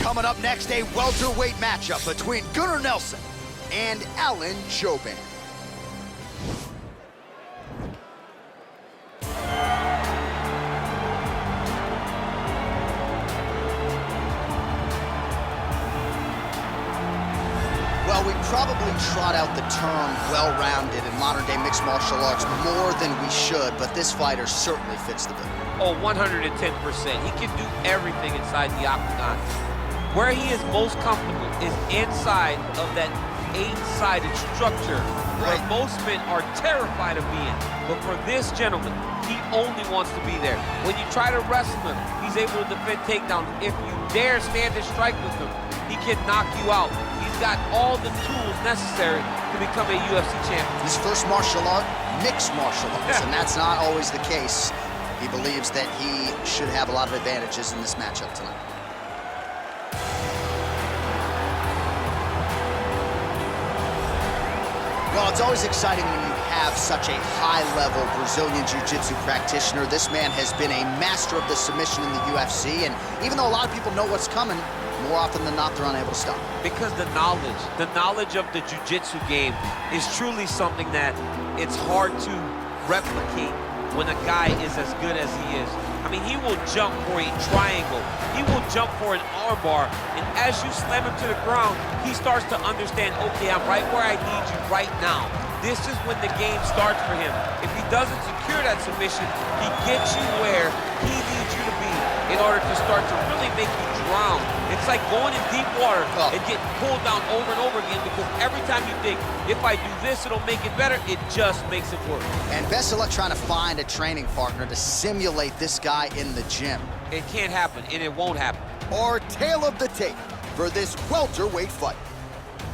Coming up next, a welterweight matchup between Gunnar Nelson and Jouban. Well, we probably trot out the term well-rounded in modern-day mixed martial arts more than we should, but this fighter certainly fits the bill. Oh, 110%. He can do everything inside the octagon. Where he is most comfortable is inside of that 8-sided structure where most men are terrified of being. But for this gentleman, he only wants to be there. When you try to wrestle him, he's able to defend takedowns. If you dare stand and strike with him, he can knock you out. He's got all the tools necessary to become a UFC champion. His first martial art, mixed martial arts, and that's not always the case. He believes that he should have a lot of advantages in this matchup tonight. Well, it's always exciting when you have such a high-level Brazilian Jiu-Jitsu practitioner. This man has been a master of the submission in the UFC, and even though a lot of people know what's coming, more often than not, they're unable to stop. Because the knowledge of the Jiu-Jitsu game is truly something that it's hard to replicate when a guy is as good as he is. I mean, he will jump for a triangle. He will jump for an armbar. And as you slam him to the ground, he starts to understand, okay, I'm right where I need you right now. This is when the game starts for him. If he doesn't secure that submission, he gets you where he needs you to be in order to start to really make you drown. It's like going in deep water and getting pulled down over and over again, because every time you think, if I do this, it'll make it better, it just makes it worse. And best of luck trying to find a training partner to simulate this guy in the gym. It can't happen, and it won't happen. Or tail of the tape for this welterweight fight.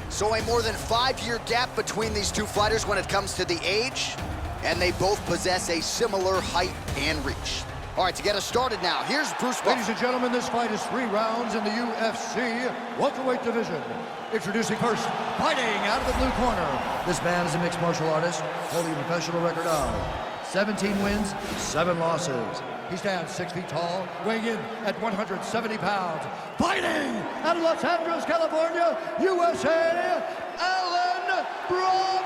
So a more than 5-year gap between these two fighters when it comes to the age, and they both possess a similar height and reach. All right, to get us started now, here's Bruce Buffer. Ladies and gentlemen, this fight is 3 rounds in the UFC welterweight division. Introducing first, fighting out of the blue corner. This man is a mixed martial artist, holding a professional record of 17 wins, 7 losses. He stands 6 feet tall, weighing in at 170 pounds. Fighting out of Los Angeles, California, USA, Alan Bravo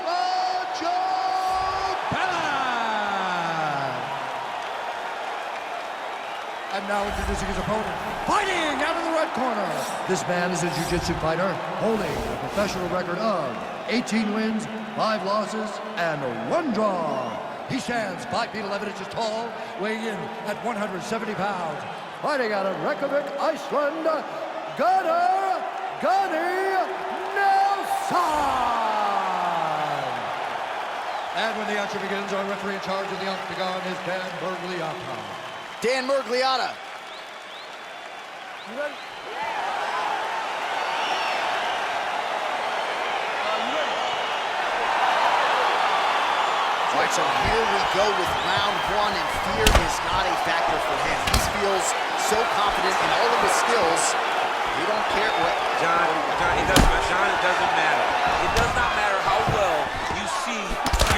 Jouban. And now introducing his opponent, fighting out of the red corner. This man is a jiu-jitsu fighter, holding a professional record of 18 wins, 5 losses, and 1 draw. He stands 5 feet 11 inches tall, weighing in at 170 pounds. Fighting out of Reykjavik, Iceland, Gunnar Nelson. And when the action begins, our referee in charge of the octagon is Dan Bergliata. Dan Mergliata. You ready? All right, so here we go with round 1, and fear is not a factor for him. He feels so confident in all of his skills, he don't care what... John, it doesn't matter. It does not matter how well you see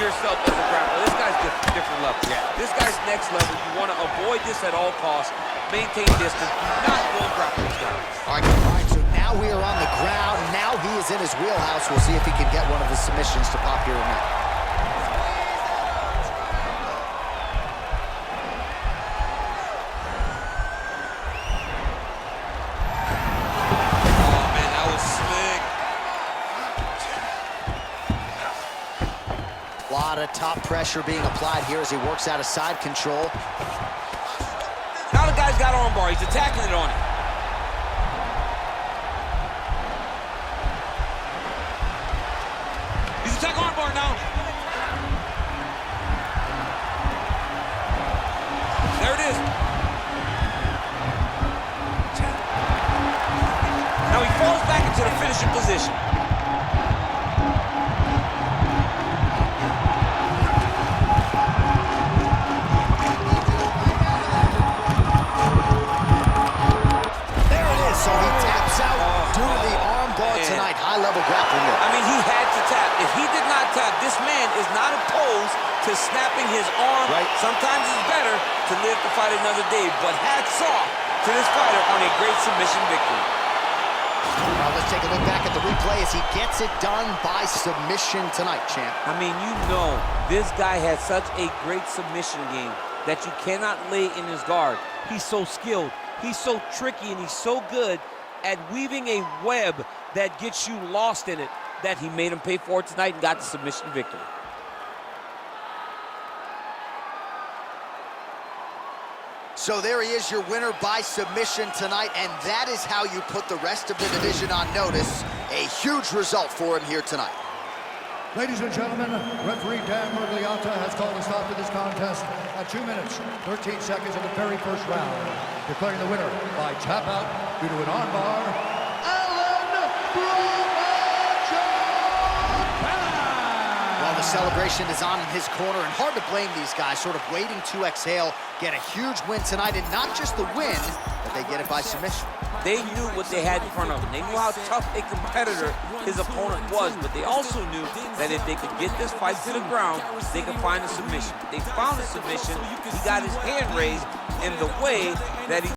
yourself as a grappler. This guy's different level. Yeah. This guy's next level. You want to avoid this at all costs. Maintain distance. Do not go and grapple this guy. All right, so now we are on the ground. Now he is in his wheelhouse. We'll see if he can get one of his submissions to pop here or not. A lot of top pressure being applied here as he works out of side control. Now the guy's got armbar. He's attacking it on him. He's attacking armbar now. There it is. Now he falls back into the finishing position. High-level grappling there. I mean, he had to tap. If he did not tap, this man is not opposed to snapping his arm. Right. Sometimes it's better to live to fight another day, but hats off to this fighter on a great submission victory. Now let's take a look back at the replay as he gets it done by submission tonight, champ. I mean, you know, this guy has such a great submission game that you cannot lay in his guard. He's so skilled, he's so tricky, and he's so good at weaving a web that gets you lost in it that he made him pay for it tonight and got the submission victory. So there he is, your winner by submission tonight, and that is how you put the rest of the division on notice. A huge result for him here tonight. Ladies and gentlemen, referee Dan Murgliata has called a stop to this contest at 2 minutes, 13 seconds of the very first round, declaring the winner by tap out due to an armbar, Well, the celebration is on in his corner, and hard to blame these guys, sort of waiting to exhale, get a huge win tonight, and not just the win, but they get it by submission. They knew what they had in front of them. They knew how tough a competitor his opponent was, but they also knew that if they could get this fight to the ground, they could find a submission. They found a submission. He got his hand raised in the way that he